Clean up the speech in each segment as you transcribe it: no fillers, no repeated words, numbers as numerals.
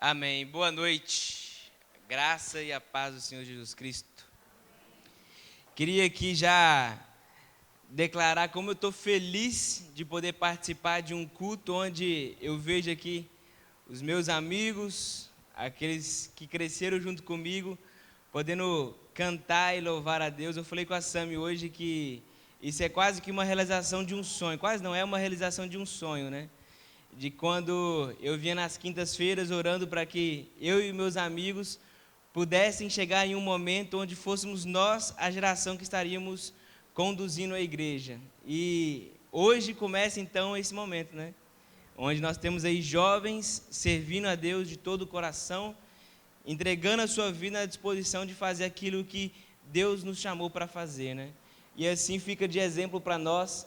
Amém. Boa noite. Graça e a paz do Senhor Jesus Cristo. Queria aqui já declarar como eu estou feliz de poder participar de um culto onde eu vejo aqui os meus amigos, aqueles que cresceram junto comigo, podendo cantar e louvar a Deus. Eu falei com a Sami hoje que isso é quase que uma realização de um sonho. Quase não, é uma realização de um sonho, né? De quando eu vinha nas quintas-feiras orando para que eu e meus amigos pudessem chegar em um momento onde fôssemos nós a geração que estaríamos conduzindo a igreja. E hoje começa então esse momento, né? Onde nós temos aí jovens servindo a Deus de todo o coração, entregando a sua vida à disposição de fazer aquilo que Deus nos chamou para fazer, né? E assim fica de exemplo para nós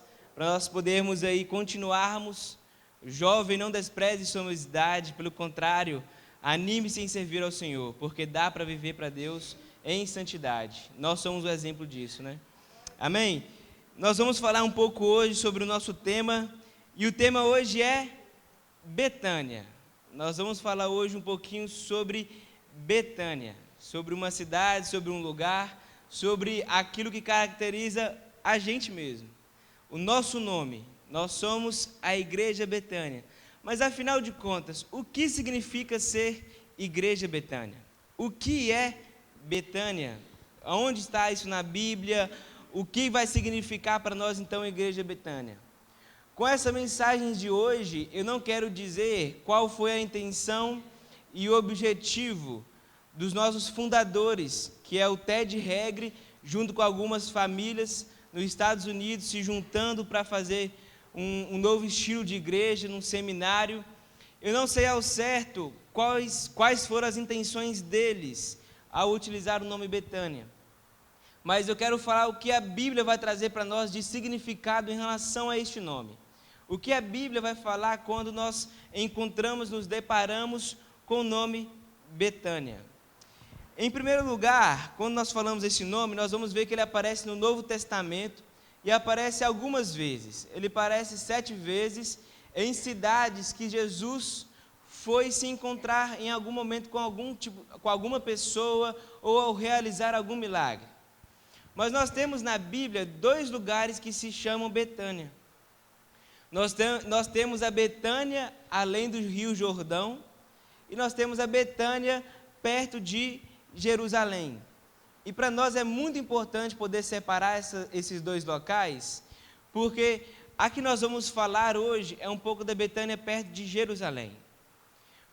podermos aí continuarmos. Jovem, não despreze sua mocidade, pelo contrário, anime-se em servir ao Senhor, porque dá para viver para Deus em santidade. Nós somos o exemplo disso, né? Amém? Nós vamos falar um pouco hoje sobre o nosso tema, e o tema hoje é Betânia. Nós vamos falar hoje um pouquinho sobre Betânia, sobre uma cidade, sobre um lugar, sobre aquilo que caracteriza a gente mesmo, o nosso nome. Nós somos a Igreja Betânia. Mas, afinal de contas, o que significa ser Igreja Betânia? O que é Betânia? Onde está isso na Bíblia? O que vai significar para nós, então, Igreja Betânia? Com essa mensagem de hoje, eu não quero dizer qual foi a intenção e o objetivo dos nossos fundadores, que é o Ted Regre, junto com algumas famílias nos Estados Unidos, se juntando para fazer um novo estilo de igreja, num seminário. Eu não sei ao certo quais foram as intenções deles ao utilizar o nome Betânia, mas eu quero falar o que a Bíblia vai trazer para nós de significado em relação a este nome. O que a Bíblia vai falar quando nós nos deparamos com o nome Betânia. Em primeiro lugar, quando nós falamos esse nome, nós vamos ver que ele aparece no Novo Testamento, e aparece algumas vezes. Ele aparece 7 vezes em cidades que Jesus foi se encontrar em algum momento com alguma pessoa, ou ao realizar algum milagre. Mas nós temos na Bíblia 2 lugares que se chamam Betânia. Nós temos a Betânia além do Rio Jordão, e nós temos a Betânia perto de Jerusalém. E para nós é muito importante poder separar esses 2 locais, porque a que nós vamos falar hoje é um pouco da Betânia perto de Jerusalém.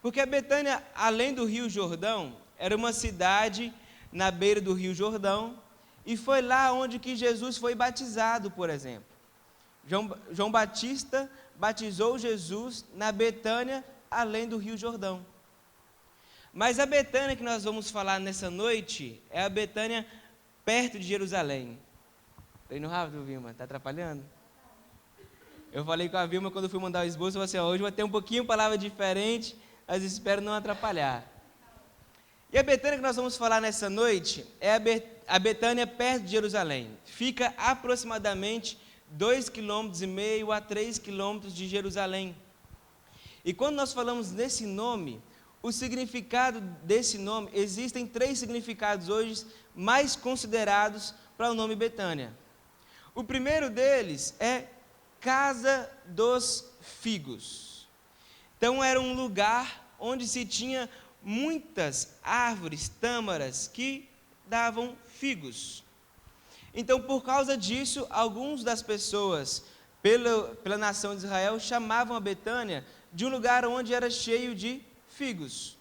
Porque a Betânia, além do Rio Jordão, era uma cidade na beira do Rio Jordão, e foi lá onde que Jesus foi batizado, por exemplo. João Batista batizou Jesus na Betânia, além do Rio Jordão. Mas a Betânia que nós vamos falar nessa noite é a Betânia perto de Jerusalém. Estou indo rápido, Vilma? Está atrapalhando? Eu falei com a Vilma quando fui mandar o esboço, eu falei assim, hoje vai ter um pouquinho palavra diferente, mas espero não atrapalhar. E a Betânia que nós vamos falar nessa noite é a Betânia perto de Jerusalém. Fica aproximadamente 2,5 km a 3 km de Jerusalém. E quando nós falamos nesse nome, o significado desse nome, existem 3 significados hoje mais considerados para o nome Betânia. O primeiro deles é Casa dos Figos. Então era um lugar onde se tinha muitas árvores, tâmaras, que davam figos. Então, por causa disso, algumas das pessoas pela nação de Israel chamavam a Betânia de um lugar onde era cheio de figos.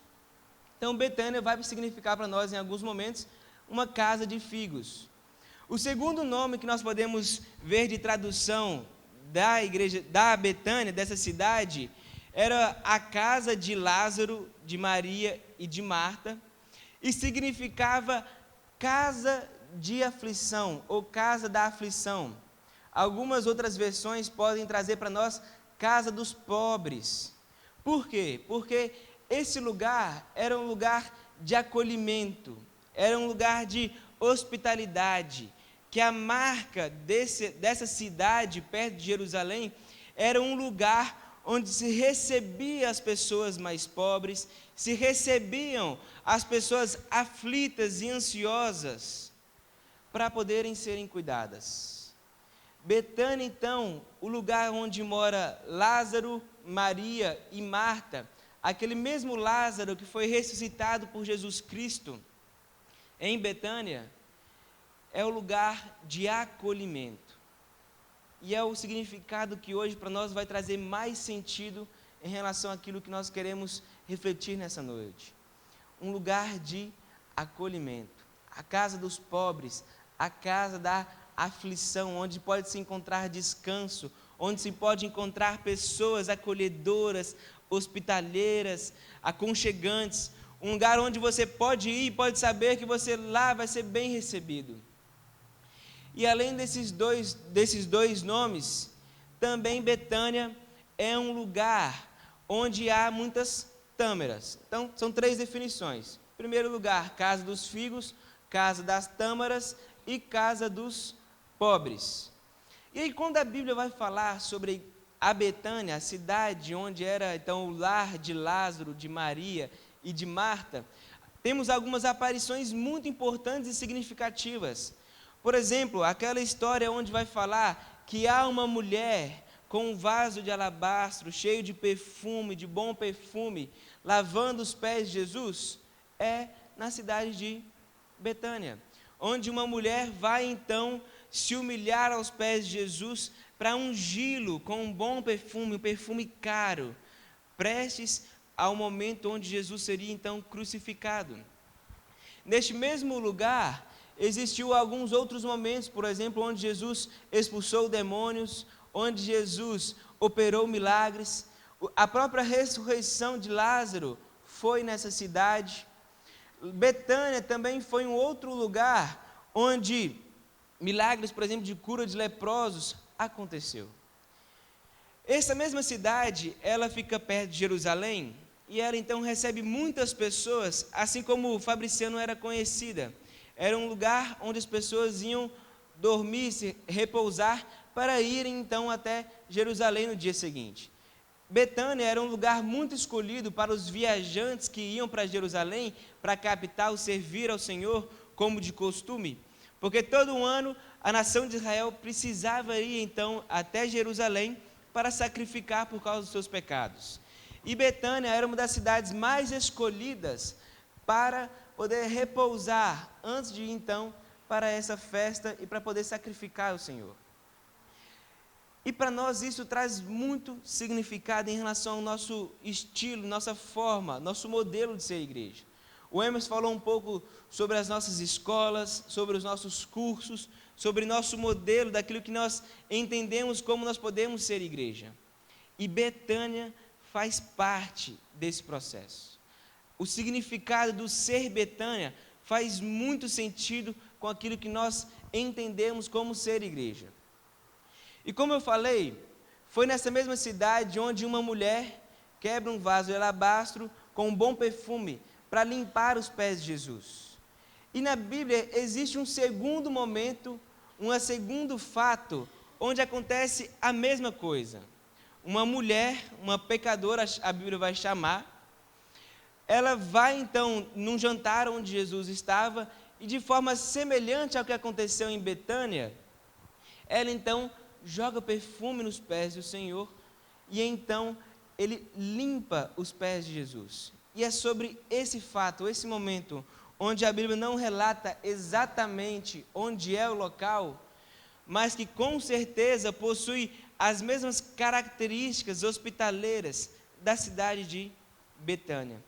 Então Betânia vai significar para nós em alguns momentos uma casa de figos. O segundo nome que nós podemos ver de tradução da igreja da Betânia, dessa cidade, era a casa de Lázaro, de Maria e de Marta, e significava casa de aflição ou casa da aflição. Algumas outras versões podem trazer para nós casa dos pobres. Por quê? Porque esse lugar era um lugar de acolhimento, era um lugar de hospitalidade, que a marca dessa cidade perto de Jerusalém era um lugar onde se recebia as pessoas mais pobres, se recebiam as pessoas aflitas e ansiosas para poderem serem cuidadas. Betânia, então, o lugar onde mora Lázaro, Maria e Marta, aquele mesmo Lázaro que foi ressuscitado por Jesus Cristo em Betânia, é o lugar de acolhimento. E é o significado que hoje para nós vai trazer mais sentido em relação àquilo que nós queremos refletir nessa noite. Um lugar de acolhimento, a casa dos pobres, a casa da aflição, onde pode se encontrar descanso, onde se pode encontrar pessoas acolhedoras, hospitaleiras, aconchegantes, um lugar onde você pode ir e pode saber que você lá vai ser bem recebido. E além desses dois nomes, também Betânia é um lugar onde há muitas tâmaras. Então, são 3 definições. Em primeiro lugar, casa dos figos, casa das tâmaras e casa dos pobres. E aí, quando a Bíblia vai falar sobre a Betânia, a cidade onde era então o lar de Lázaro, de Maria e de Marta, temos algumas aparições muito importantes e significativas. Por exemplo, aquela história onde vai falar que há uma mulher com um vaso de alabastro cheio de perfume, de bom perfume, lavando os pés de Jesus, é na cidade de Betânia, onde uma mulher vai então se humilhar aos pés de Jesus para ungí-lo com um bom perfume, um perfume caro, prestes ao momento onde Jesus seria então crucificado. Neste mesmo lugar, existiu alguns outros momentos, por exemplo, onde Jesus expulsou demônios, onde Jesus operou milagres. A própria ressurreição de Lázaro foi nessa cidade. Betânia também foi um outro lugar onde milagres, por exemplo, de cura de leprosos aconteceu. Essa mesma cidade, ela fica perto de Jerusalém, e ela então recebe muitas pessoas, assim como Fabriciano era conhecida. Era um lugar onde as pessoas iam dormir, se repousar, para irem então até Jerusalém no dia seguinte. Betânia era um lugar muito escolhido para os viajantes que iam para Jerusalém, para a capital, servir ao Senhor como de costume, porque todo ano a nação de Israel precisava ir então até Jerusalém para sacrificar por causa dos seus pecados. E Betânia era uma das cidades mais escolhidas para poder repousar antes de ir então para essa festa e para poder sacrificar ao Senhor. E para nós isso traz muito significado em relação ao nosso estilo, nossa forma, nosso modelo de ser igreja. O Emerson falou um pouco sobre as nossas escolas, sobre os nossos cursos, sobre nosso modelo, daquilo que nós entendemos como nós podemos ser igreja. E Betânia faz parte desse processo. O significado do ser Betânia faz muito sentido com aquilo que nós entendemos como ser igreja. E como eu falei, foi nessa mesma cidade onde uma mulher quebra um vaso de alabastro com um bom perfume para limpar os pés de Jesus. E na Bíblia existe um segundo momento, um segundo fato, onde acontece a mesma coisa. Uma mulher, uma pecadora, a Bíblia vai chamar, ela vai então num jantar onde Jesus estava, e de forma semelhante ao que aconteceu em Betânia, ela então joga perfume nos pés do Senhor, e então ele limpa os pés de Jesus. E é sobre esse fato, esse momento, onde a Bíblia não relata exatamente onde é o local, mas que com certeza possui as mesmas características hospitaleiras da cidade de Betânia.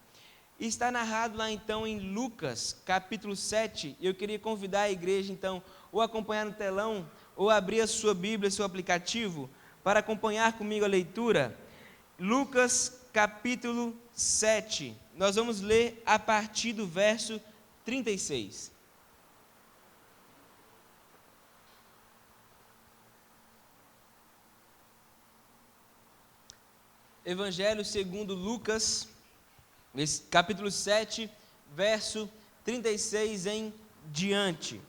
E está narrado lá então em Lucas, capítulo 7, e eu queria convidar a igreja então, ou acompanhar no telão, ou abrir a sua Bíblia, seu aplicativo, para acompanhar comigo a leitura. Lucas, capítulo 7, nós vamos ler a partir do verso 36. Evangelho segundo Lucas, capítulo 7, verso 36 em diante.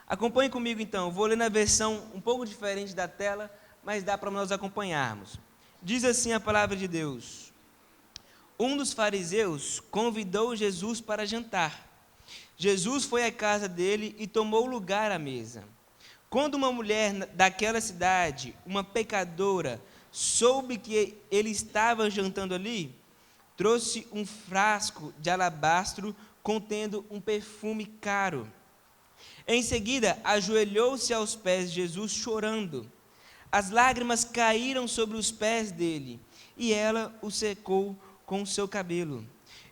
Acompanhe comigo então, vou ler na versão um pouco diferente da tela, mas dá para nós acompanharmos. Diz assim a palavra de Deus: um dos fariseus convidou Jesus para jantar. Jesus foi à casa dele e tomou lugar à mesa. Quando uma mulher daquela cidade, uma pecadora, soube que ele estava jantando ali, trouxe um frasco de alabastro contendo um perfume caro. Em seguida, ajoelhou-se aos pés de Jesus, chorando. As lágrimas caíram sobre os pés dele, e ela o secou com o seu cabelo.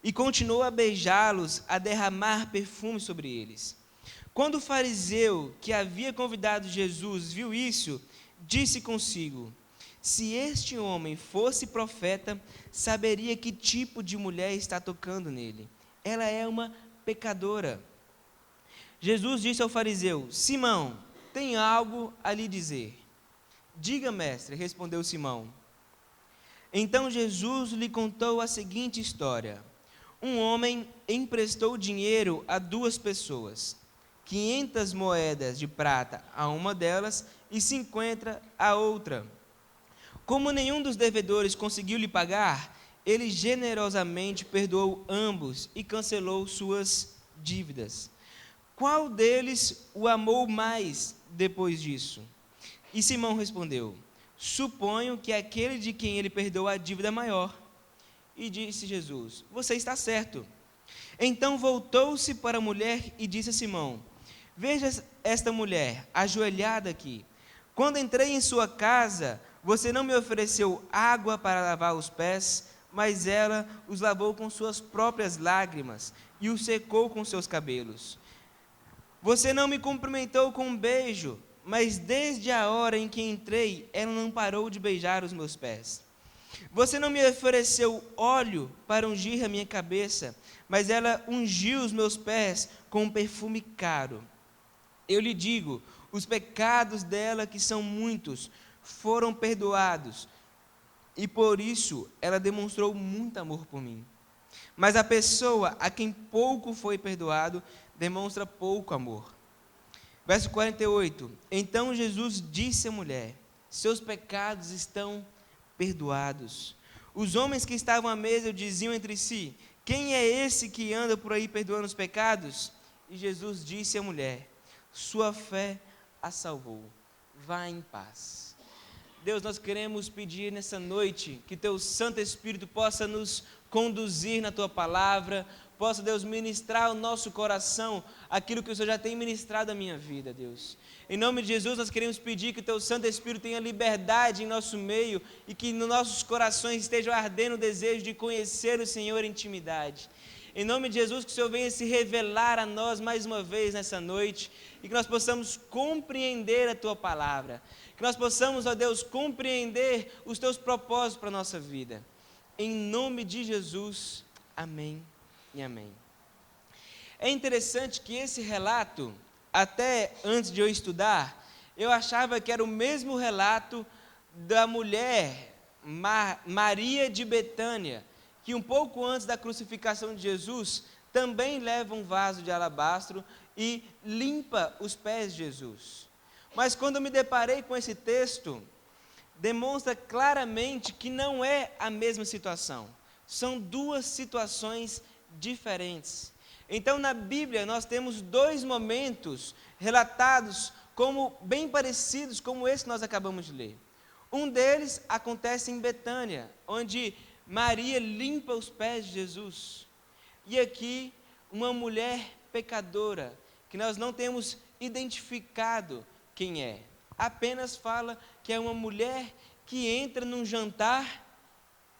E continuou a beijá-los, a derramar perfume sobre eles. Quando o fariseu que havia convidado Jesus viu isso, disse consigo: se este homem fosse profeta, saberia que tipo de mulher está tocando nele. Ela é uma pecadora. Jesus disse ao fariseu: Simão, tem algo a lhe dizer. Diga, mestre, respondeu Simão. Então Jesus lhe contou a seguinte história: um homem emprestou dinheiro a 2 pessoas, 500 moedas de prata a uma delas e 50 a outra. Como nenhum dos devedores conseguiu lhe pagar, ele generosamente perdoou ambos e cancelou suas dívidas. Qual deles o amou mais depois disso? E Simão respondeu: suponho que aquele de quem ele perdoou a dívida maior. E disse Jesus: você está certo. Então voltou-se para a mulher e disse a Simão: veja esta mulher ajoelhada aqui. Quando entrei em sua casa, você não me ofereceu água para lavar os pés, mas ela os lavou com suas próprias lágrimas e os secou com seus cabelos. Você não me cumprimentou com um beijo, mas desde a hora em que entrei, ela não parou de beijar os meus pés. Você não me ofereceu óleo para ungir a minha cabeça, mas ela ungiu os meus pés com um perfume caro. Eu lhe digo, os pecados dela, que são muitos, foram perdoados, e por isso ela demonstrou muito amor por mim. Mas a pessoa a quem pouco foi perdoado, demonstra pouco amor. Verso 48, então Jesus disse à mulher: seus pecados estão perdoados. Os homens que estavam à mesa diziam entre si: quem é esse que anda por aí perdoando os pecados? E Jesus disse à mulher: sua fé a salvou, vá em paz. Deus, nós queremos pedir nessa noite que Teu Santo Espírito possa nos conduzir na Tua palavra, possa, Deus, ministrar ao nosso coração aquilo que o Senhor já tem ministrado à minha vida, Deus. Em nome de Jesus, nós queremos pedir que o Teu Santo Espírito tenha liberdade em nosso meio e que nos nossos corações esteja ardendo o desejo de conhecer o Senhor em intimidade. Em nome de Jesus, que o Senhor venha se revelar a nós mais uma vez nessa noite e que nós possamos compreender a Tua palavra. Que nós possamos, ó Deus, compreender os Teus propósitos para a nossa vida. Em nome de Jesus, amém e amém. É interessante que esse relato, até antes de eu estudar, eu achava que era o mesmo relato da mulher Maria de Betânia, que um pouco antes da crucificação de Jesus, também leva um vaso de alabastro e limpa os pés de Jesus. Mas quando eu me deparei com esse texto, demonstra claramente que não é a mesma situação. São 2 situações diferentes. Então, na Bíblia, nós temos 2 momentos relatados como bem parecidos como esse que nós acabamos de ler. Um deles acontece em Betânia, onde Maria limpa os pés de Jesus. E aqui, uma mulher pecadora, que nós não temos identificado quem é. Apenas fala que é uma mulher que entra num jantar,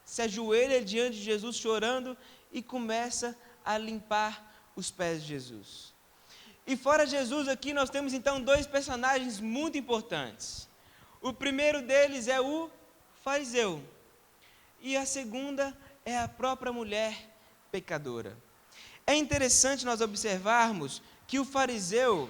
se ajoelha diante de Jesus chorando e começa a limpar os pés de Jesus. E fora Jesus aqui nós temos então 2 personagens muito importantes. O primeiro deles é o fariseu. E a segunda é a própria mulher pecadora. É interessante nós observarmos que o fariseu,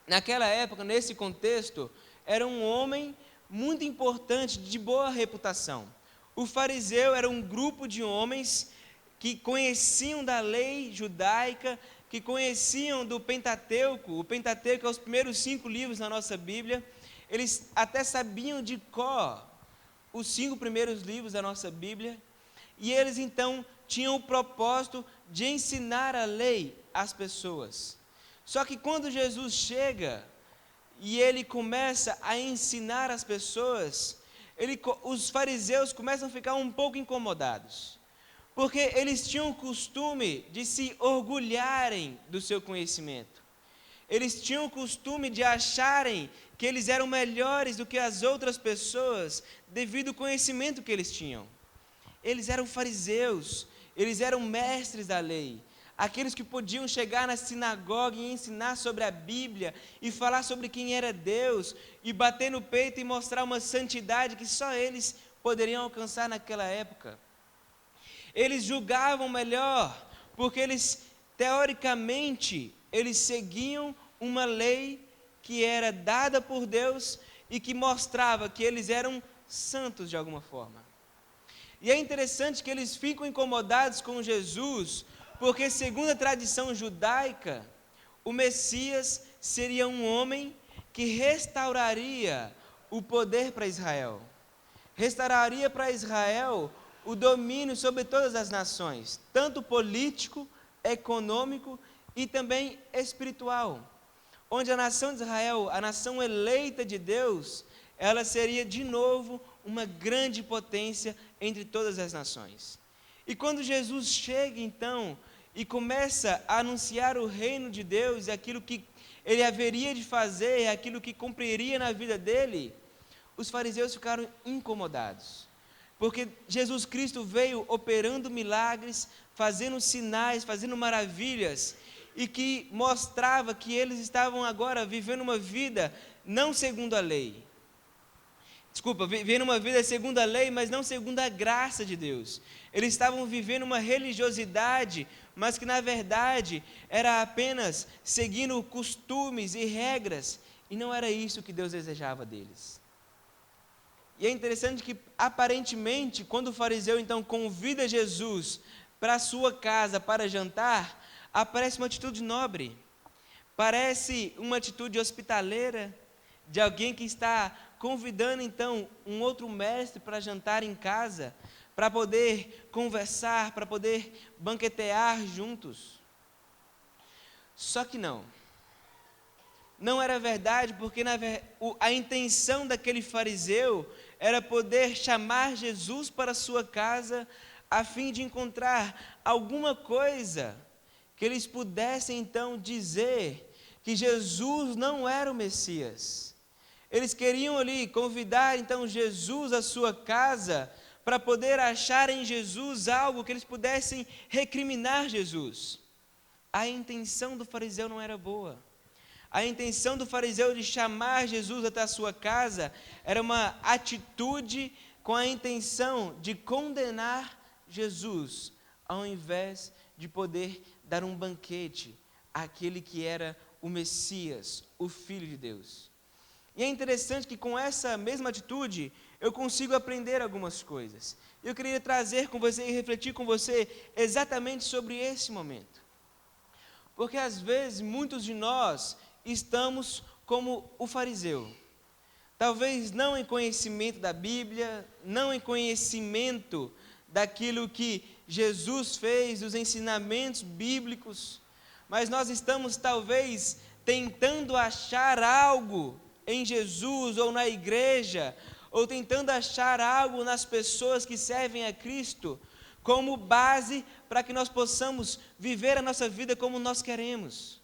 naquela época, nesse contexto, era um homem muito importante, de boa reputação. O fariseu era um grupo de homens que conheciam da lei judaica, que conheciam do Pentateuco. O Pentateuco é os primeiros 5 livros na nossa Bíblia. Eles até sabiam de cor os 5 primeiros livros da nossa Bíblia, e eles então tinham o propósito de ensinar a lei às pessoas. Só que quando Jesus chega e ele começa a ensinar as pessoas, os fariseus começam a ficar um pouco incomodados, porque eles tinham o costume de se orgulharem do seu conhecimento. Eles tinham o costume de acharem que eles eram melhores do que as outras pessoas devido ao conhecimento que eles tinham. Eles eram fariseus, eles eram mestres da lei, aqueles que podiam chegar na sinagoga e ensinar sobre a Bíblia e falar sobre quem era Deus e bater no peito e mostrar uma santidade que só eles poderiam alcançar naquela época. Eles julgavam melhor, porque eles, teoricamente, eles seguiam uma lei que era dada por Deus e que mostrava que eles eram santos de alguma forma. E é interessante que eles ficam incomodados com Jesus, porque segundo a tradição judaica, o Messias seria um homem que restauraria o poder para Israel. Restauraria para Israel o domínio sobre todas as nações, tanto político, econômico e também espiritual. Onde a nação de Israel, a nação eleita de Deus, ela seria de novo uma grande potência entre todas as nações. E quando Jesus chega então e começa a anunciar o reino de Deus, aquilo que ele haveria de fazer, aquilo que cumpriria na vida dele, os fariseus ficaram incomodados. Porque Jesus Cristo veio operando milagres, fazendo sinais, fazendo maravilhas, e que mostrava que eles estavam agora vivendo uma vida não segundo a lei. Vivendo uma vida segundo a lei, mas não segundo a graça de Deus. Eles estavam vivendo uma religiosidade, mas que na verdade era apenas seguindo costumes e regras, e não era isso que Deus desejava deles. E é interessante que, aparentemente, quando o fariseu então convida Jesus para a sua casa para jantar, aparece uma atitude nobre, parece uma atitude hospitaleira, de alguém que está convidando então um outro mestre para jantar em casa, para poder conversar, para poder banquetear juntos. Só que não era verdade, porque a intenção daquele fariseu era poder chamar Jesus para a sua casa, a fim de encontrar alguma coisa que eles pudessem então dizer que Jesus não era o Messias. Eles queriam ali convidar então Jesus à sua casa para poder achar em Jesus algo que eles pudessem recriminar Jesus. A intenção do fariseu não era boa. A intenção do fariseu de chamar Jesus até a sua casa era uma atitude com a intenção de condenar Jesus, ao invés de poder dar um banquete àquele que era o Messias, o Filho de Deus. E é interessante que com essa mesma atitude eu consigo aprender algumas coisas. Eu queria trazer com você e refletir com você exatamente sobre esse momento. Porque às vezes muitos de nós estamos como o fariseu. Talvez não em conhecimento da Bíblia, não em conhecimento daquilo que Jesus fez, dos ensinamentos bíblicos, mas nós estamos talvez tentando achar algo em Jesus ou na igreja, ou tentando achar algo nas pessoas que servem a Cristo, como base para que nós possamos viver a nossa vida como nós queremos.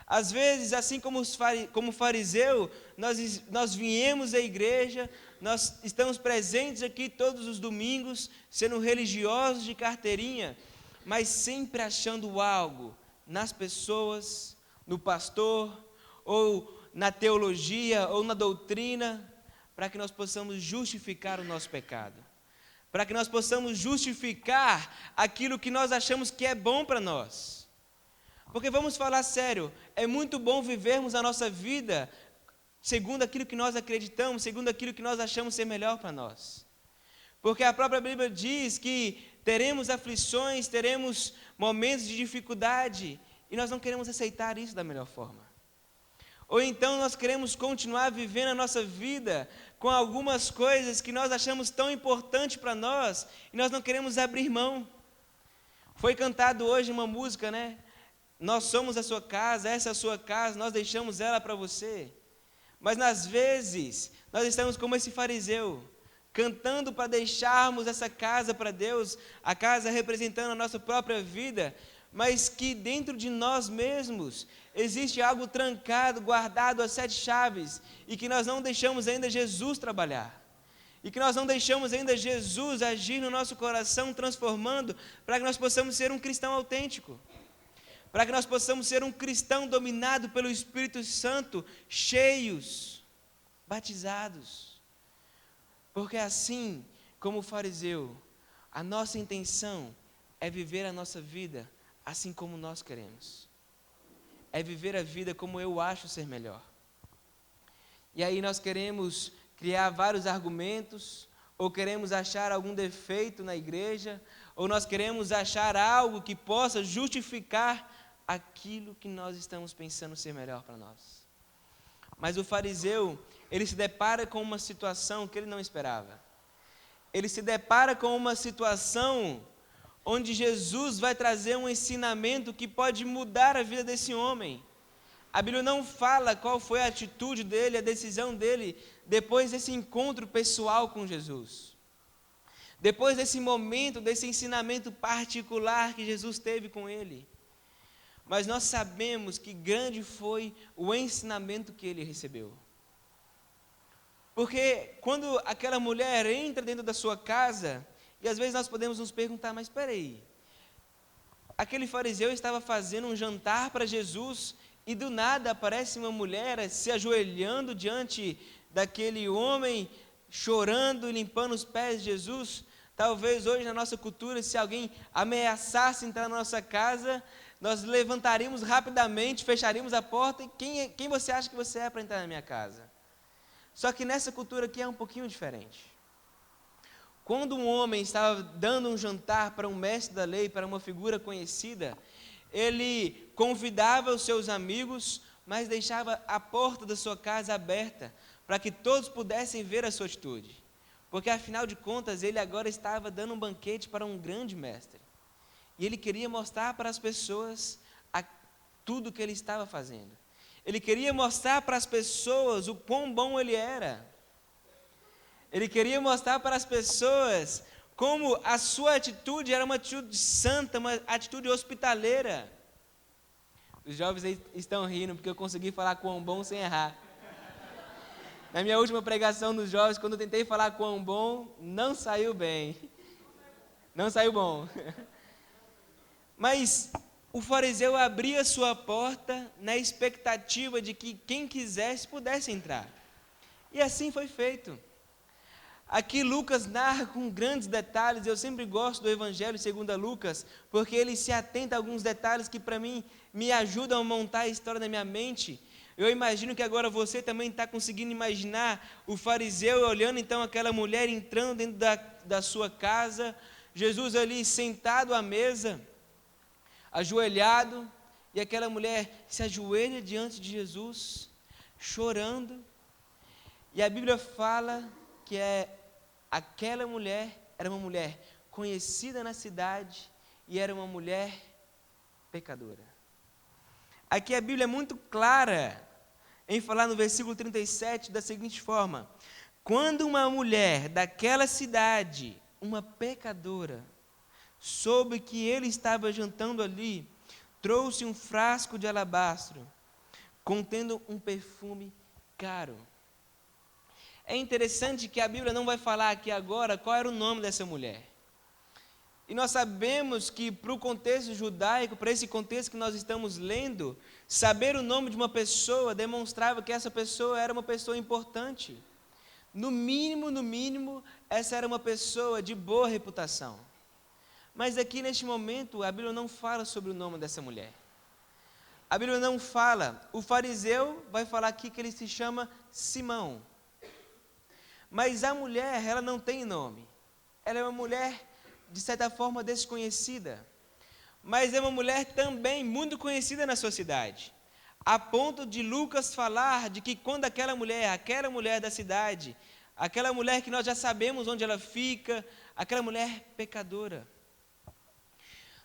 Às vezes, assim como fariseu, nós viemos à igreja, nós estamos presentes aqui todos os domingos, sendo religiosos de carteirinha, mas sempre achando algo nas pessoas, no pastor, ou na teologia, ou na doutrina, para que nós possamos justificar o nosso pecado, para que nós possamos justificar aquilo que nós achamos que é bom para nós. Porque vamos falar sério, é muito bom vivermos a nossa vida segundo aquilo que nós acreditamos, segundo aquilo que nós achamos ser melhor para nós. Porque a própria Bíblia diz que teremos aflições, teremos momentos de dificuldade, e nós não queremos aceitar isso da melhor forma. Ou então nós queremos continuar vivendo a nossa vida com algumas coisas que nós achamos tão importantes para nós e nós não queremos abrir mão. Foi cantado hoje uma música, né? Nós somos a sua casa, essa é a sua casa, nós deixamos ela para você. Mas às vezes, nós estamos como esse fariseu, cantando para deixarmos essa casa para Deus, a casa representando a nossa própria vida, mas que dentro de nós mesmos existe algo trancado, guardado a 7 chaves, e que nós não deixamos ainda Jesus trabalhar. E que nós não deixamos ainda Jesus agir no nosso coração, transformando, para que nós possamos ser um cristão autêntico. Para que nós possamos ser um cristão dominado pelo Espírito Santo, cheios, batizados. Porque assim como o fariseu, a nossa intenção é viver a nossa vida assim como nós queremos. É viver a vida como eu acho ser melhor. E aí nós queremos criar vários argumentos, ou queremos achar algum defeito na igreja, ou nós queremos achar algo que possa justificar aquilo que nós estamos pensando ser melhor para nós. Mas o fariseu, ele se depara com uma situação que ele não esperava. Ele se depara com uma situação onde Jesus vai trazer um ensinamento que pode mudar a vida desse homem. A Bíblia não fala qual foi a atitude dele, a decisão dele, depois desse encontro pessoal com Jesus. Depois desse momento, desse ensinamento particular que Jesus teve com ele. Mas nós sabemos que grande foi o ensinamento que ele recebeu. Porque quando aquela mulher entra dentro da sua casa, e às vezes nós podemos nos perguntar, mas espera aí, aquele fariseu estava fazendo um jantar para Jesus, e do nada aparece uma mulher se ajoelhando diante daquele homem, chorando e limpando os pés de Jesus. Talvez hoje na nossa cultura, se alguém ameaçasse entrar na nossa casa, nós levantaríamos rapidamente, fecharíamos a porta, e quem você acha que você é para entrar na minha casa? Só que nessa cultura aqui é um pouquinho diferente. Quando um homem estava dando um jantar para um mestre da lei, para uma figura conhecida, ele convidava os seus amigos, mas deixava a porta da sua casa aberta, para que todos pudessem ver a sua atitude. Porque afinal de contas, ele agora estava dando um banquete para um grande mestre. E ele queria mostrar para as pessoas tudo que ele estava fazendo. Ele queria mostrar para as pessoas o quão bom ele era. Ele queria mostrar para as pessoas como a sua atitude era uma atitude santa, uma atitude hospitaleira. Os jovens aí estão rindo porque eu consegui falar quão bom sem errar. Na minha última pregação dos jovens, quando eu tentei falar quão bom, não saiu bem. Não saiu bom. Mas o fariseu abria sua porta na expectativa de que quem quisesse pudesse entrar. E assim foi feito. Aqui Lucas narra com grandes detalhes. Eu sempre gosto do Evangelho segundo Lucas, porque ele se atenta a alguns detalhes que para mim me ajudam a montar a história na minha mente. Eu imagino que agora você também está conseguindo imaginar o fariseu olhando então aquela mulher entrando dentro da sua casa, Jesus ali sentado à mesa, ajoelhado, e aquela mulher se ajoelha diante de Jesus, chorando, e a Bíblia fala que aquela mulher era uma mulher conhecida na cidade e era uma mulher pecadora. Aqui a Bíblia é muito clara em falar no versículo 37 da seguinte forma: quando uma mulher daquela cidade, uma pecadora, soube que ele estava jantando ali, trouxe um frasco de alabastro, contendo um perfume caro. É interessante que a Bíblia não vai falar aqui agora qual era o nome dessa mulher. E nós sabemos que para o contexto judaico, para esse contexto que nós estamos lendo, saber o nome de uma pessoa demonstrava que essa pessoa era uma pessoa importante. No mínimo, essa era uma pessoa de boa reputação. Mas aqui neste momento, a Bíblia não fala sobre o nome dessa mulher. A Bíblia não fala. O fariseu vai falar aqui que ele se chama Simão. Mas a mulher, ela não tem nome. Ela é uma mulher, de certa forma, desconhecida. Mas é uma mulher também muito conhecida na sua cidade. A ponto de Lucas falar de que quando aquela mulher da cidade, aquela mulher que nós já sabemos onde ela fica, aquela mulher pecadora.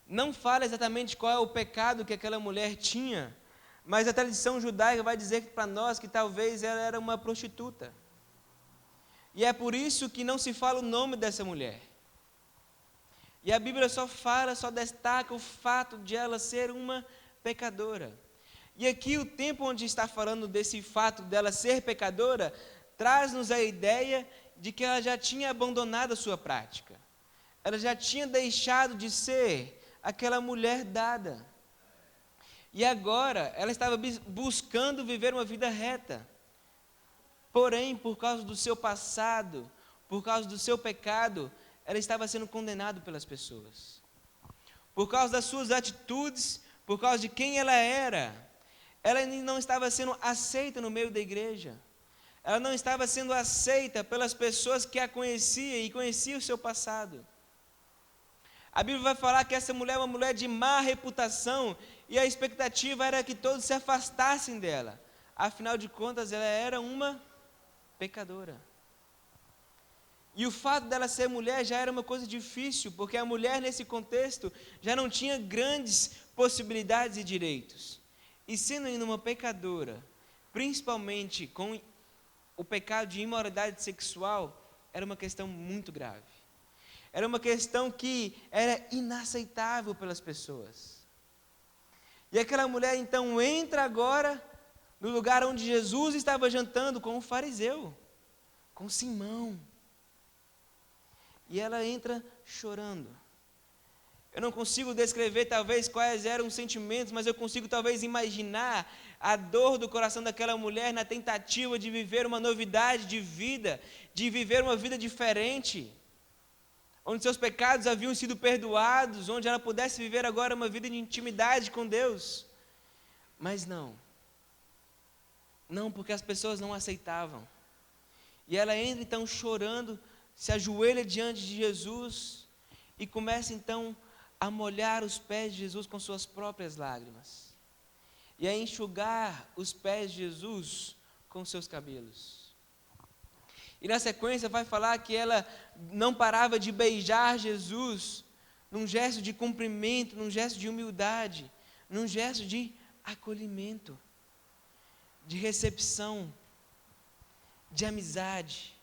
Não fala exatamente qual é o pecado que aquela mulher tinha, mas a tradição judaica vai dizer para nós que talvez ela era uma prostituta. E é por isso que não se fala o nome dessa mulher. E a Bíblia só destaca o fato de ela ser uma pecadora. E aqui o tempo onde está falando desse fato dela ser pecadora, traz-nos a ideia de que ela já tinha abandonado a sua prática. Ela já tinha deixado de ser aquela mulher dada. E agora ela estava buscando viver uma vida reta. Porém, por causa do seu passado, por causa do seu pecado, ela estava sendo condenada pelas pessoas. Por causa das suas atitudes, por causa de quem ela era, ela não estava sendo aceita no meio da igreja. Ela não estava sendo aceita pelas pessoas que a conheciam e conheciam o seu passado. A Bíblia vai falar que essa mulher é uma mulher de má reputação e a expectativa era que todos se afastassem dela. Afinal de contas, ela era uma pecadora. E o fato dela ser mulher já era uma coisa difícil, porque a mulher nesse contexto já não tinha grandes possibilidades e direitos. E sendo ainda uma pecadora, principalmente com o pecado de imoralidade sexual, era uma questão muito grave. Era uma questão que era inaceitável pelas pessoas. E aquela mulher então entra agora no lugar onde Jesus estava jantando com o fariseu, com Simão. E ela entra chorando. Eu não consigo descrever talvez quais eram os sentimentos, mas eu consigo talvez imaginar a dor do coração daquela mulher na tentativa de viver uma novidade de vida, de viver uma vida diferente, onde seus pecados haviam sido perdoados, onde ela pudesse viver agora uma vida de intimidade com Deus. Mas não, porque as pessoas não aceitavam. E ela entra então chorando, se ajoelha diante de Jesus e começa então a molhar os pés de Jesus com suas próprias lágrimas e a enxugar os pés de Jesus com seus cabelos. E na sequência vai falar que ela não parava de beijar Jesus num gesto de cumprimento, num gesto de humildade, num gesto de acolhimento, de recepção, de amizade,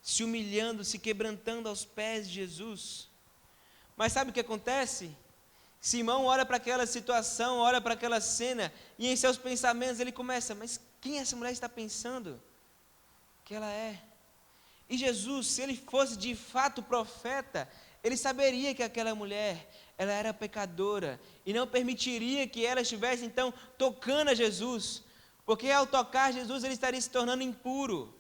se humilhando, se quebrantando aos pés de Jesus. Mas sabe o que acontece? Simão olha para aquela situação, olha para aquela cena, e em seus pensamentos ele começa: mas quem essa mulher está pensando que ela é? E Jesus, se ele fosse de fato profeta, ele saberia que aquela mulher, ela era pecadora, e não permitiria que ela estivesse então tocando a Jesus, porque ao tocar Jesus ele estaria se tornando impuro.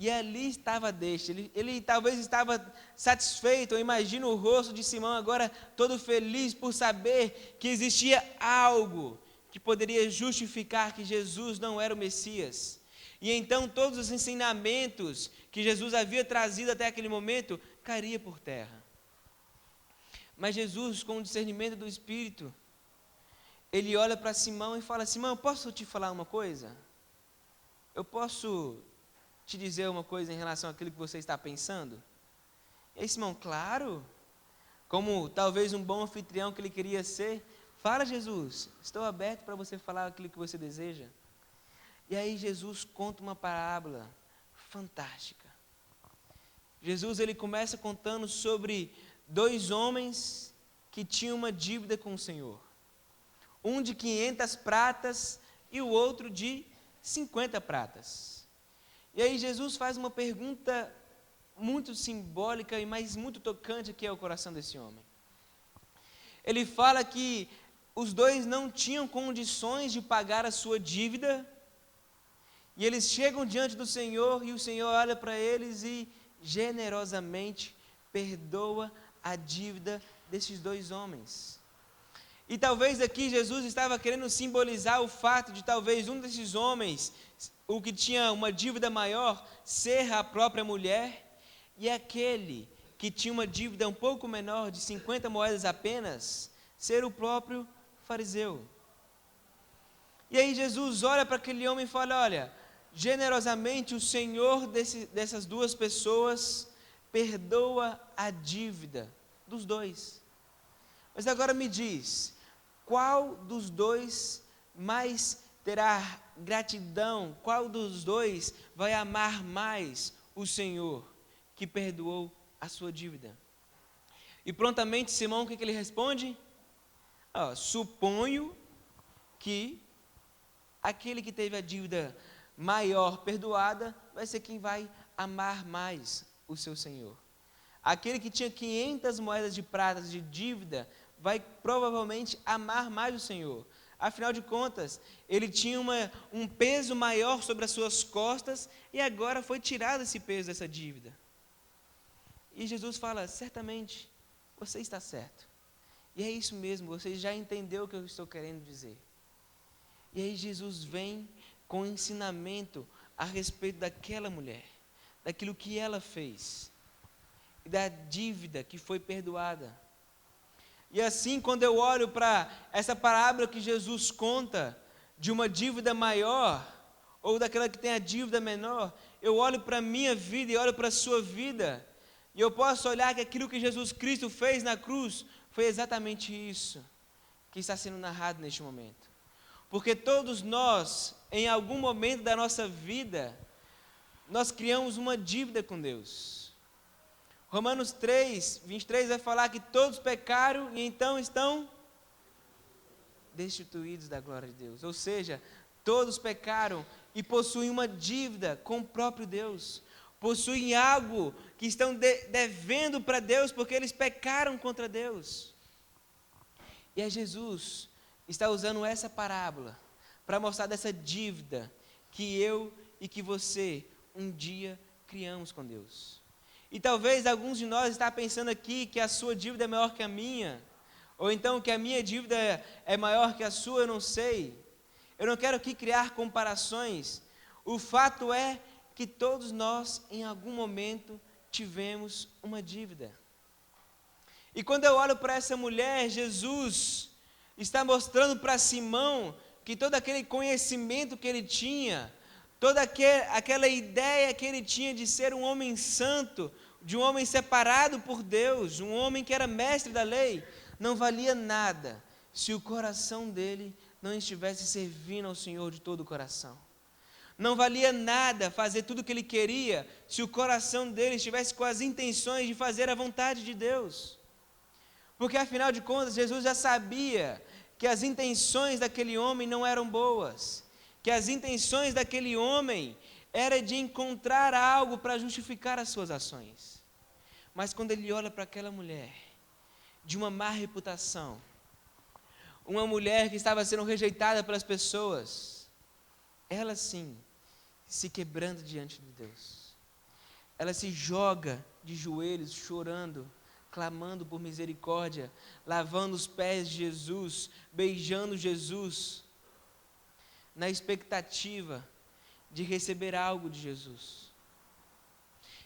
E ali estava a deixa, ele talvez estava satisfeito. Eu imagino o rosto de Simão agora todo feliz por saber que existia algo que poderia justificar que Jesus não era o Messias. E então todos os ensinamentos que Jesus havia trazido até aquele momento cairiam por terra. Mas Jesus, com o discernimento do Espírito, ele olha para Simão e fala: Simão, posso te falar uma coisa? Eu posso te dizer uma coisa em relação àquilo que você está pensando? E aí Simão, claro, como talvez um bom anfitrião que ele queria ser, fala, Jesus, estou aberto para você falar aquilo que você deseja. E aí Jesus conta uma parábola fantástica. Jesus ele começa contando sobre 2 homens que tinham uma dívida com o Senhor. Um de 500 pratas e o outro de 50 pratas. E aí Jesus faz uma pergunta muito simbólica e mais muito tocante aqui ao coração desse homem. Ele fala que os 2 não tinham condições de pagar a sua dívida, e eles chegam diante do Senhor, e o Senhor olha para eles e generosamente perdoa a dívida desses 2 homens. E talvez aqui Jesus estava querendo simbolizar o fato de talvez um desses homens, o que tinha uma dívida maior, ser a própria mulher, e aquele que tinha uma dívida um pouco menor, de 50 moedas apenas, ser o próprio fariseu. E aí Jesus olha para aquele homem e fala: olha, generosamente o Senhor dessas duas pessoas perdoa a dívida dos dois. Mas agora me diz, qual dos dois mais terá gratidão? Qual dos dois vai amar mais o Senhor que perdoou a sua dívida? E prontamente Simão, o que ele responde? Suponho que aquele que teve a dívida maior perdoada vai ser quem vai amar mais o seu Senhor. Aquele que tinha 500 moedas de prata de dívida vai provavelmente amar mais o Senhor. Afinal de contas, ele tinha um peso maior sobre as suas costas e agora foi tirado esse peso dessa dívida. E Jesus fala, certamente, você está certo. E é isso mesmo, você já entendeu o que eu estou querendo dizer. E aí Jesus vem com ensinamento a respeito daquela mulher, daquilo que ela fez, e da dívida que foi perdoada. E assim, quando eu olho para essa parábola que Jesus conta, de uma dívida maior, ou daquela que tem a dívida menor, eu olho para a minha vida e olho para a sua vida, e eu posso olhar que aquilo que Jesus Cristo fez na cruz, foi exatamente isso que está sendo narrado neste momento. Porque todos nós, em algum momento da nossa vida, nós criamos uma dívida com Deus. Romanos 3, 23 vai falar que todos pecaram e então estão destituídos da glória de Deus. Ou seja, todos pecaram e possuem uma dívida com o próprio Deus. Possuem algo que estão devendo para Deus porque eles pecaram contra Deus. E é Jesus está usando essa parábola para mostrar dessa dívida que eu e que você um dia criamos com Deus. E talvez alguns de nós estão pensando aqui que a sua dívida é maior que a minha, ou então que a minha dívida é maior que a sua, eu não sei. Eu não quero aqui criar comparações. O fato é que todos nós, em algum momento, tivemos uma dívida. E quando eu olho para essa mulher, Jesus está mostrando para Simão que todo aquele conhecimento que ele tinha, toda aquela ideia que ele tinha de ser um homem santo, de um homem separado por Deus, um homem que era mestre da lei, não valia nada se o coração dele não estivesse servindo ao Senhor de todo o coração. Não valia nada fazer tudo o que ele queria se o coração dele estivesse com as intenções de fazer a vontade de Deus. Porque afinal de contas, Jesus já sabia que as intenções daquele homem não eram boas, que as intenções daquele homem era de encontrar algo para justificar as suas ações. Mas quando ele olha para aquela mulher, de uma má reputação, uma mulher que estava sendo rejeitada pelas pessoas, ela sim, se quebrando diante de Deus, ela se joga de joelhos, chorando, clamando por misericórdia, lavando os pés de Jesus, beijando Jesus, na expectativa de receber algo de Jesus.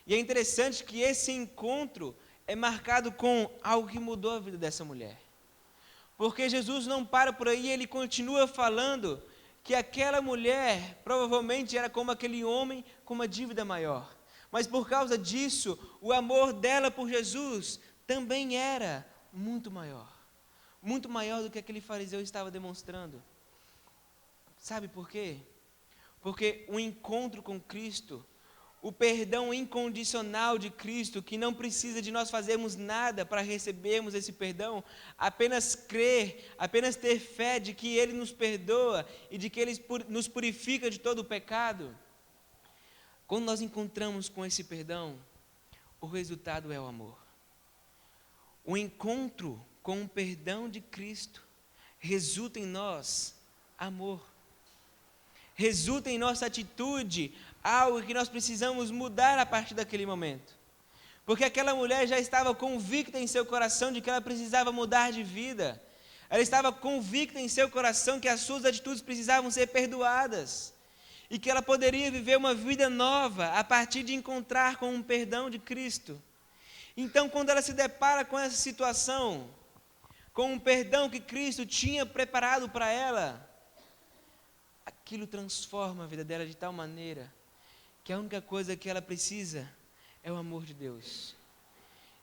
E é interessante que esse encontro é marcado com algo que mudou a vida dessa mulher. Porque Jesus não para por aí, ele continua falando que aquela mulher provavelmente era como aquele homem com uma dívida maior. Mas por causa disso, o amor dela por Jesus também era muito maior do que aquele fariseu estava demonstrando. Sabe por quê? Porque o encontro com Cristo, o perdão incondicional de Cristo, que não precisa de nós fazermos nada para recebermos esse perdão, apenas crer, apenas ter fé de que Ele nos perdoa e de que Ele nos purifica de todo o pecado. Quando nós encontramos com esse perdão, o resultado é o amor. O encontro com o perdão de Cristo resulta em nós amor. Resulta em nossa atitude algo que nós precisamos mudar a partir daquele momento. Porque aquela mulher já estava convicta em seu coração de que ela precisava mudar de vida. Ela estava convicta em seu coração que as suas atitudes precisavam ser perdoadas. E que ela poderia viver uma vida nova a partir de encontrar com o perdão de Cristo. Então, quando ela se depara com essa situação, com o perdão que Cristo tinha preparado para ela, aquilo transforma a vida dela de tal maneira que a única coisa que ela precisa é o amor de Deus.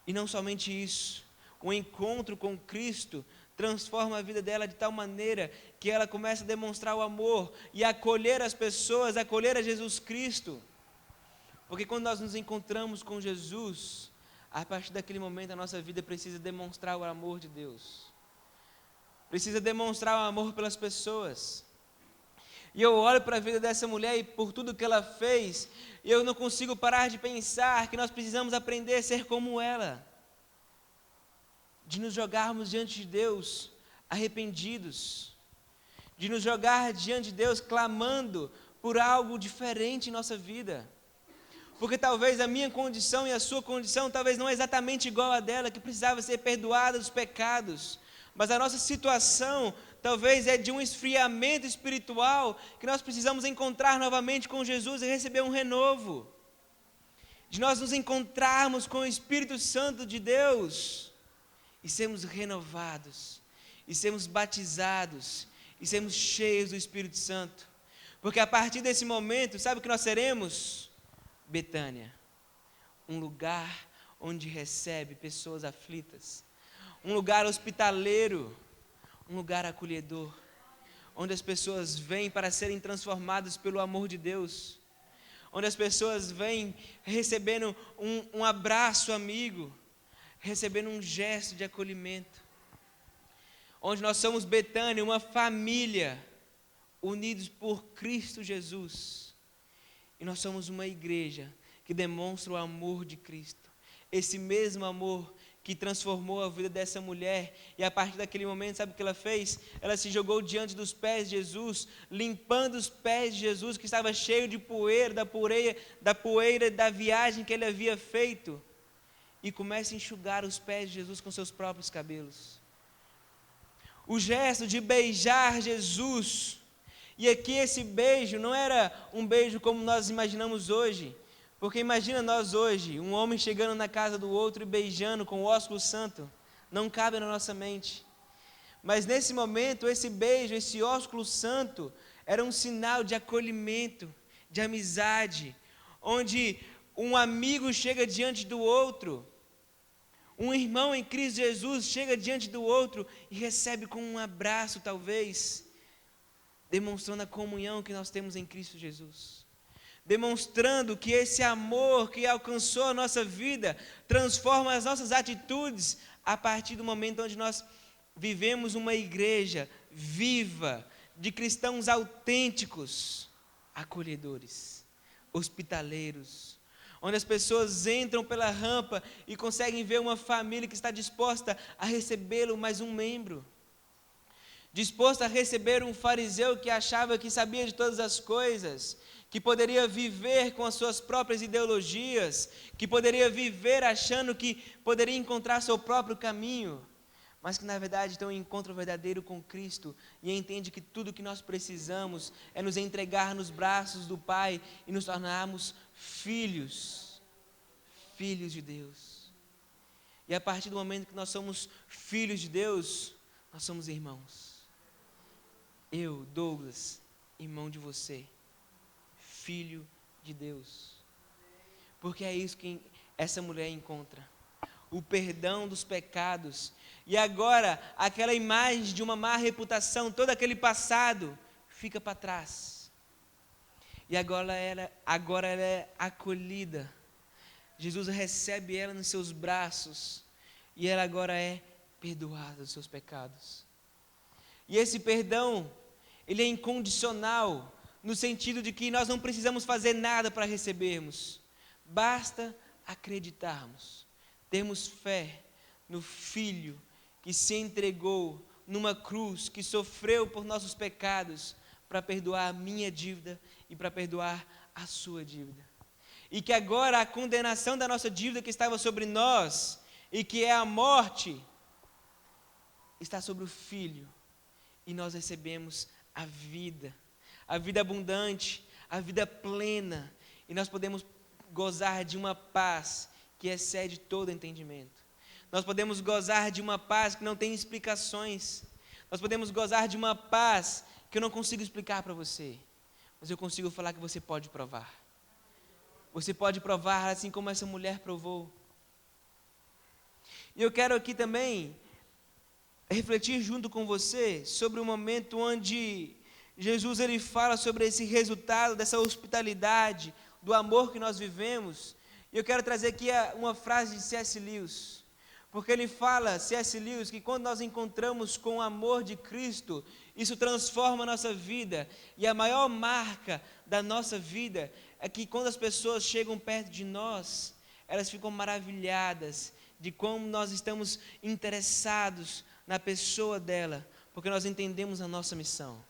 E não somente isso, o encontro com Cristo transforma a vida dela de tal maneira que ela começa a demonstrar o amor e a acolher as pessoas, a acolher a Jesus Cristo. Porque quando nós nos encontramos com Jesus, a partir daquele momento a nossa vida precisa demonstrar o amor de Deus. Precisa demonstrar o amor pelas pessoas. E eu olho para a vida dessa mulher e por tudo que ela fez, eu não consigo parar de pensar que nós precisamos aprender a ser como ela. De nos jogarmos diante de Deus arrependidos. De nos jogar diante de Deus clamando por algo diferente em nossa vida. Porque talvez a minha condição e a sua condição talvez não é exatamente igual a dela, que precisava ser perdoada dos pecados. Mas a nossa situação talvez é de um esfriamento espiritual que nós precisamos encontrar novamente com Jesus e receber um renovo. De nós nos encontrarmos com o Espírito Santo de Deus e sermos renovados, e sermos batizados, e sermos cheios do Espírito Santo. Porque a partir desse momento, sabe o que nós seremos? Betânia, um lugar onde recebe pessoas aflitas, um lugar hospitaleiro, um lugar acolhedor, onde as pessoas vêm para serem transformadas pelo amor de Deus, onde as pessoas vêm recebendo um abraço amigo, recebendo um gesto de acolhimento, onde nós somos Betânia, uma família, unidos por Cristo Jesus, e nós somos uma igreja que demonstra o amor de Cristo, esse mesmo amor que transformou a vida dessa mulher, e a partir daquele momento, sabe o que ela fez? Ela se jogou diante dos pés de Jesus, limpando os pés de Jesus, que estava cheio de poeira, da poeira da viagem que ele havia feito, e começa a enxugar os pés de Jesus com seus próprios cabelos. O gesto de beijar Jesus, e aqui esse beijo não era um beijo como nós imaginamos hoje, porque imagina nós hoje, um homem chegando na casa do outro e beijando com o ósculo santo, não cabe na nossa mente. Mas nesse momento, esse beijo, esse ósculo santo, era um sinal de acolhimento, de amizade, onde um amigo chega diante do outro, um irmão em Cristo Jesus chega diante do outro e recebe com um abraço, talvez, demonstrando a comunhão que nós temos em Cristo Jesus. Demonstrando que esse amor que alcançou a nossa vida transforma as nossas atitudes a partir do momento onde nós vivemos uma igreja viva, de cristãos autênticos, acolhedores, hospitaleiros, onde as pessoas entram pela rampa e conseguem ver uma família que está disposta a recebê-lo mais um membro, disposta a receber um fariseu que achava que sabia de todas as coisas, que poderia viver com as suas próprias ideologias, que poderia viver achando que poderia encontrar seu próprio caminho, mas que na verdade tem um encontro verdadeiro com Cristo e entende que tudo que nós precisamos é nos entregar nos braços do Pai e nos tornarmos filhos de Deus. E a partir do momento que nós somos filhos de Deus, nós somos irmãos. Eu, Douglas, irmão de você, filho de Deus. Porque é isso que essa mulher encontra. O perdão dos pecados. E agora, aquela imagem de uma má reputação, todo aquele passado, fica para trás. E agora ela é acolhida. Jesus recebe ela nos seus braços. E ela agora é perdoada dos seus pecados. E esse perdão, ele é incondicional, no sentido de que nós não precisamos fazer nada para recebermos. Basta acreditarmos, termos fé no Filho que se entregou numa cruz, que sofreu por nossos pecados, para perdoar a minha dívida e para perdoar a sua dívida. E que agora a condenação da nossa dívida que estava sobre nós, e que é a morte, está sobre o Filho, e nós recebemos a vida abundante, a vida plena, e nós podemos gozar de uma paz que excede todo entendimento. Nós podemos gozar de uma paz que não tem explicações. Nós podemos gozar de uma paz que eu não consigo explicar para você, mas eu consigo falar que você pode provar. Você pode provar assim como essa mulher provou. E eu quero aqui também refletir junto com você sobre o momento onde Jesus ele fala sobre esse resultado dessa hospitalidade, do amor que nós vivemos. E eu quero trazer aqui uma frase de C.S. Lewis, porque ele fala, C.S. Lewis, que quando nós encontramos com o amor de Cristo, isso transforma a nossa vida, e a maior marca da nossa vida é que quando as pessoas chegam perto de nós, elas ficam maravilhadas de como nós estamos interessados na pessoa dela, porque nós entendemos a nossa missão.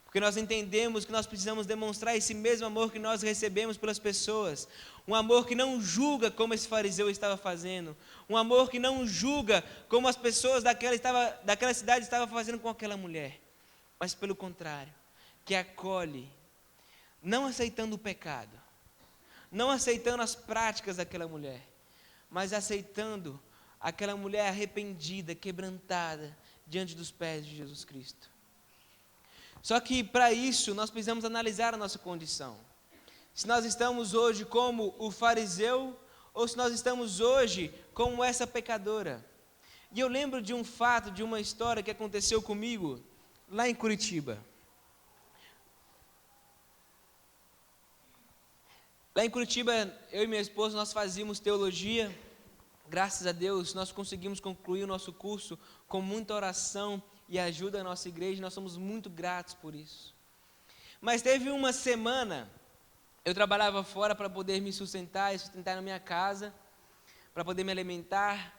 Porque nós entendemos que nós precisamos demonstrar esse mesmo amor que nós recebemos pelas pessoas. Um amor que não julga como esse fariseu estava fazendo. Um amor que não julga como as pessoas daquela cidade estavam fazendo com aquela mulher. Mas pelo contrário, que acolhe, não aceitando o pecado, não aceitando as práticas daquela mulher, mas aceitando aquela mulher arrependida, quebrantada, diante dos pés de Jesus Cristo. Só que para isso nós precisamos analisar a nossa condição. Se nós estamos hoje como o fariseu, ou se nós estamos hoje como essa pecadora. E eu lembro de um fato, de uma história que aconteceu comigo lá em Curitiba. Lá em Curitiba, eu e minha esposa, nós fazíamos teologia. Graças a Deus, nós conseguimos concluir o nosso curso com muita oração e ajuda da nossa igreja, nós somos muito gratos por isso. Mas teve uma semana, eu trabalhava fora para poder me sustentar e sustentar na minha casa, para poder me alimentar.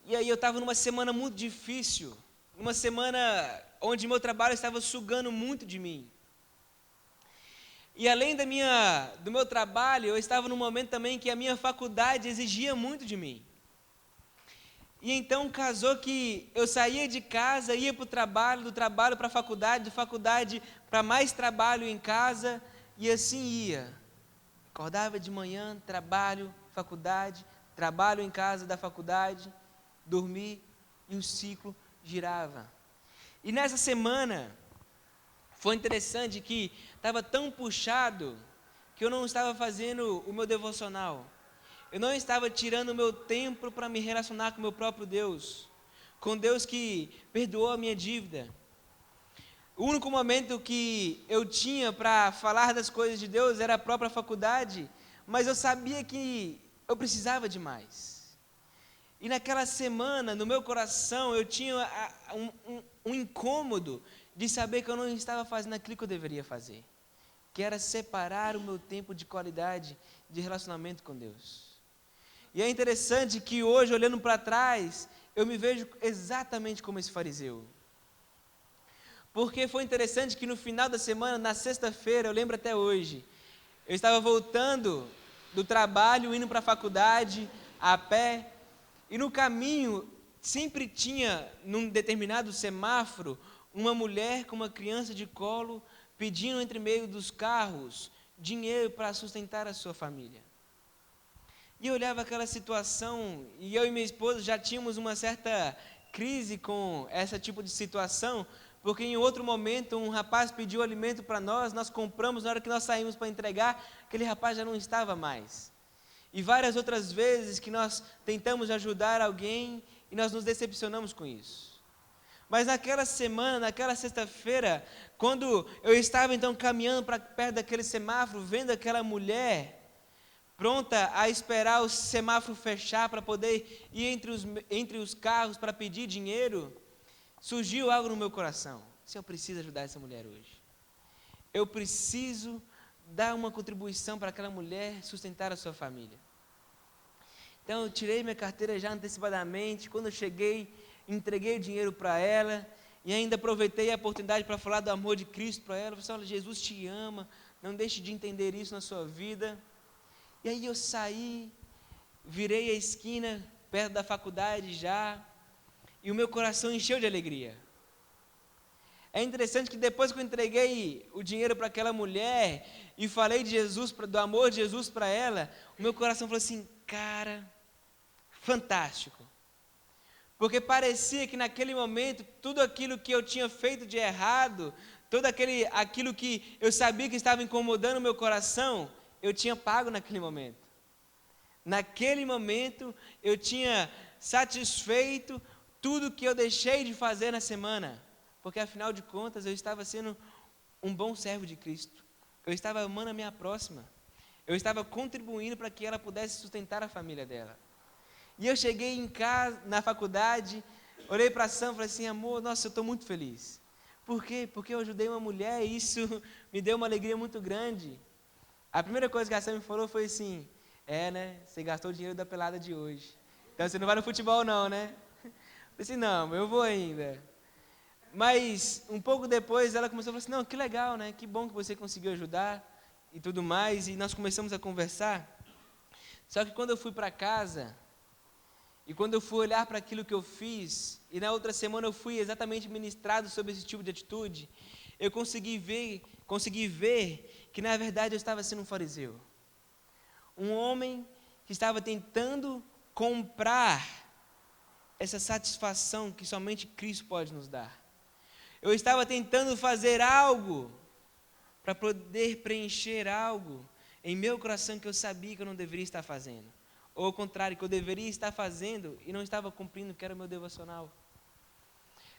E aí eu estava numa semana muito difícil, uma semana onde meu trabalho estava sugando muito de mim. E além do meu trabalho, eu estava num momento também que a minha faculdade exigia muito de mim. E então casou que eu saía de casa, ia para o trabalho, do trabalho para a faculdade, da faculdade para mais trabalho em casa, e assim ia. Acordava de manhã, trabalho, faculdade, trabalho em casa da faculdade, dormir, e o ciclo girava. E nessa semana, foi interessante que estava tão puxado, que eu não estava fazendo o meu devocional. Eu não estava tirando o meu tempo para me relacionar com o meu próprio Deus, com Deus que perdoou a minha dívida. O único momento que eu tinha para falar das coisas de Deus era a própria faculdade, mas eu sabia que eu precisava de mais. E naquela semana, no meu coração, eu tinha um incômodo de saber que eu não estava fazendo aquilo que eu deveria fazer, que era separar o meu tempo de qualidade de relacionamento com Deus. E é interessante que hoje, olhando para trás, eu me vejo exatamente como esse fariseu. Porque foi interessante que no final da semana, na sexta-feira, eu lembro até hoje, eu estava voltando do trabalho, indo para a faculdade, a pé, e no caminho, sempre tinha, num determinado semáforo, uma mulher com uma criança de colo, pedindo entre meio dos carros, dinheiro para sustentar a sua família. E eu olhava aquela situação, e eu e minha esposa já tínhamos uma certa crise com esse tipo de situação, porque em outro momento um rapaz pediu alimento para nós compramos, na hora que nós saímos para entregar, aquele rapaz já não estava mais. E várias outras vezes que nós tentamos ajudar alguém, e nós nos decepcionamos com isso. Mas naquela semana, naquela sexta-feira, quando eu estava então caminhando para perto daquele semáforo, vendo aquela mulher pronta a esperar o semáforo fechar para poder ir entre os carros para pedir dinheiro, surgiu algo no meu coração. Se eu preciso ajudar essa mulher hoje, eu preciso dar uma contribuição para aquela mulher sustentar a sua família. Então eu tirei minha carteira já antecipadamente, quando eu cheguei, entreguei o dinheiro para ela, e ainda aproveitei a oportunidade para falar do amor de Cristo para ela. Eu falei: olha, Jesus te ama, não deixe de entender isso na sua vida. E aí eu saí, virei a esquina, perto da faculdade já, e o meu coração encheu de alegria. É interessante que depois que eu entreguei o dinheiro para aquela mulher, e falei de Jesus, do amor de Jesus para ela, o meu coração falou assim: cara, fantástico. porque parecia que naquele momento, tudo aquilo que eu tinha feito de errado, aquilo que eu sabia que estava incomodando o meu coração, eu tinha pago naquele momento. Naquele momento, eu tinha satisfeito tudo que eu deixei de fazer na semana, porque afinal de contas, eu estava sendo um bom servo de Cristo. Eu estava amando a minha próxima. Eu estava contribuindo para que ela pudesse sustentar a família dela. E eu cheguei em casa, na faculdade, olhei para a Sam e falei assim, amor, nossa, eu estou muito feliz. Por quê? Porque eu ajudei uma mulher e isso me deu uma alegria muito grande. A primeira coisa que a Sam me falou foi assim, né, você gastou o dinheiro da pelada de hoje. Então você não vai no futebol não, né? Eu falei assim, não, eu vou ainda. Mas um pouco depois ela começou a falar assim, não, que legal, né? Que bom que você conseguiu ajudar e tudo mais. E nós começamos a conversar. Só que quando eu fui para casa, e quando eu fui olhar para aquilo que eu fiz, e na outra semana eu fui exatamente ministrado sobre esse tipo de atitude, eu consegui ver que na verdade eu estava sendo um fariseu. Um homem que estava tentando comprar essa satisfação que somente Cristo pode nos dar. Eu estava tentando fazer algo para poder preencher algo em meu coração que eu sabia que eu não deveria estar fazendo. Ou ao contrário, que eu deveria estar fazendo e não estava cumprindo, que era o meu devocional.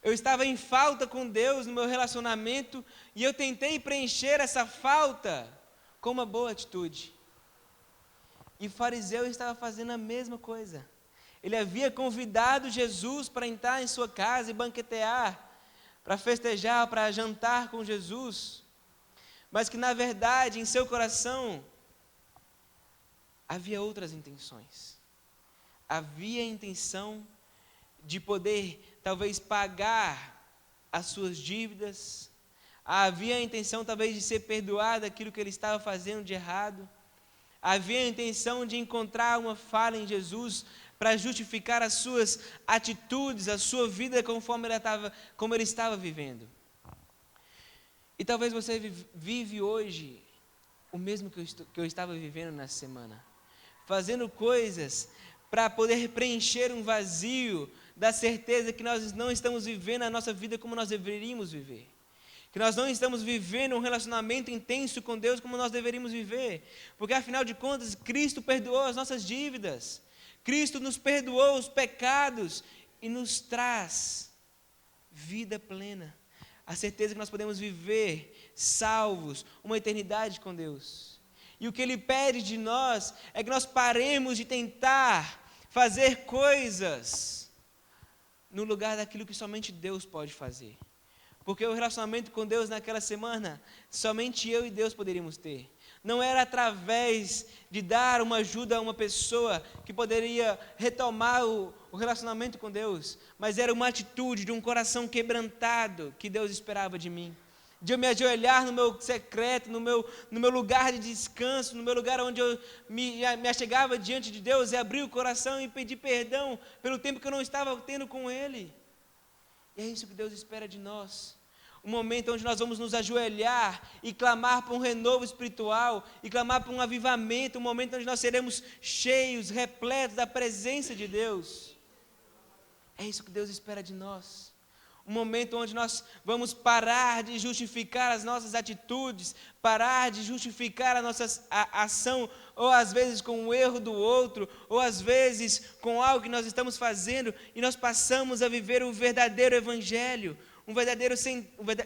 Eu estava em falta com Deus no meu relacionamento e eu tentei preencher essa falta com uma boa atitude. E o fariseu estava fazendo a mesma coisa. Ele havia convidado Jesus para entrar em sua casa e banquetear, para festejar, para jantar com Jesus, mas que na verdade em seu coração havia outras intenções. Havia a intenção de poder talvez pagar as suas dívidas, havia a intenção talvez de ser perdoado aquilo que ele estava fazendo de errado, havia a intenção de encontrar uma falha em Jesus para justificar as suas atitudes, a sua vida como ele estava vivendo. E talvez você vive hoje o mesmo que eu estava vivendo nessa semana, fazendo coisas para poder preencher um vazio da certeza que nós não estamos vivendo a nossa vida como nós deveríamos viver, que nós não estamos vivendo um relacionamento intenso com Deus como nós deveríamos viver, porque afinal de contas Cristo perdoou as nossas dívidas, Cristo nos perdoou os pecados e nos traz vida plena, a certeza que nós podemos viver salvos, uma eternidade com Deus. E o que Ele pede de nós é que nós paremos de tentar fazer coisas no lugar daquilo que somente Deus pode fazer. Porque o relacionamento com Deus naquela semana, somente eu e Deus poderíamos ter. Não era através de dar uma ajuda a uma pessoa que poderia retomar o relacionamento com Deus, mas era uma atitude de um coração quebrantado que Deus esperava de mim. De eu me ajoelhar no meu secreto, no meu lugar de descanso, no meu lugar onde eu me achegava diante de Deus e abrir o coração e pedir perdão pelo tempo que eu não estava tendo com Ele. E é isso que Deus espera de nós. Um momento onde nós vamos nos ajoelhar e clamar por um renovo espiritual, e clamar por um avivamento, um momento onde nós seremos cheios, repletos da presença de Deus. É isso que Deus espera de nós. Um momento onde nós vamos parar de justificar as nossas atitudes, parar de justificar a nossa ação, ou às vezes com o erro do outro, ou às vezes com algo que nós estamos fazendo, e nós passamos a viver o verdadeiro evangelho,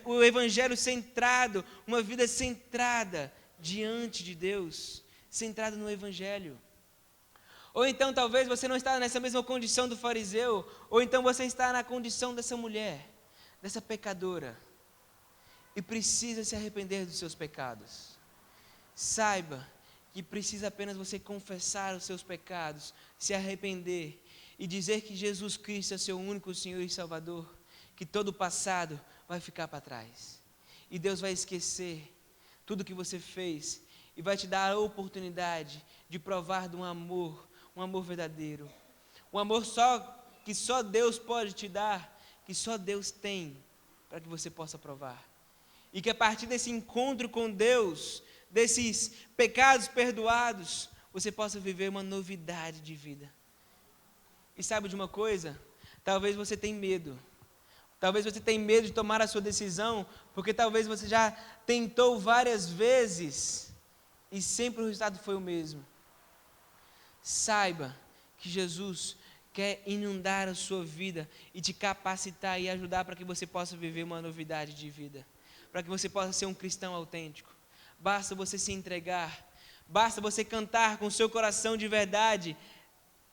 o evangelho centrado, uma vida centrada diante de Deus, centrada no evangelho. Ou então talvez você não está nessa mesma condição do fariseu, ou então você está na condição dessa mulher, dessa pecadora, e precisa se arrepender dos seus pecados. Saiba que precisa apenas você confessar os seus pecados, se arrepender e dizer que Jesus Cristo é seu único Senhor e Salvador, que todo o passado vai ficar para trás. E Deus vai esquecer tudo que você fez e vai te dar a oportunidade de provar de um amor verdadeiro. Um amor que só Deus pode te dar, que só Deus tem, para que você possa provar. E que a partir desse encontro com Deus, desses pecados perdoados, você possa viver uma novidade de vida. E sabe de uma coisa? Talvez você tenha medo. Talvez você tenha medo de tomar a sua decisão, porque talvez você já tentou várias vezes e sempre o resultado foi o mesmo. Saiba que Jesus quer inundar a sua vida e te capacitar e ajudar para que você possa viver uma novidade de vida, para que você possa ser um cristão autêntico. Basta você se entregar, basta você cantar com o seu coração de verdade.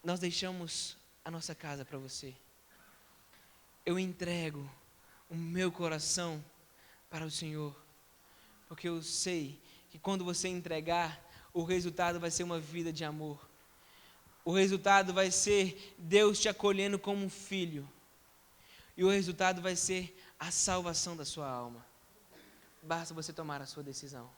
Nós deixamos a nossa casa para você. Eu entrego o meu coração para o Senhor, porque eu sei que quando você entregar, o resultado vai ser uma vida de amor. O resultado vai ser Deus te acolhendo como um filho. E o resultado vai ser a salvação da sua alma. Basta você tomar a sua decisão.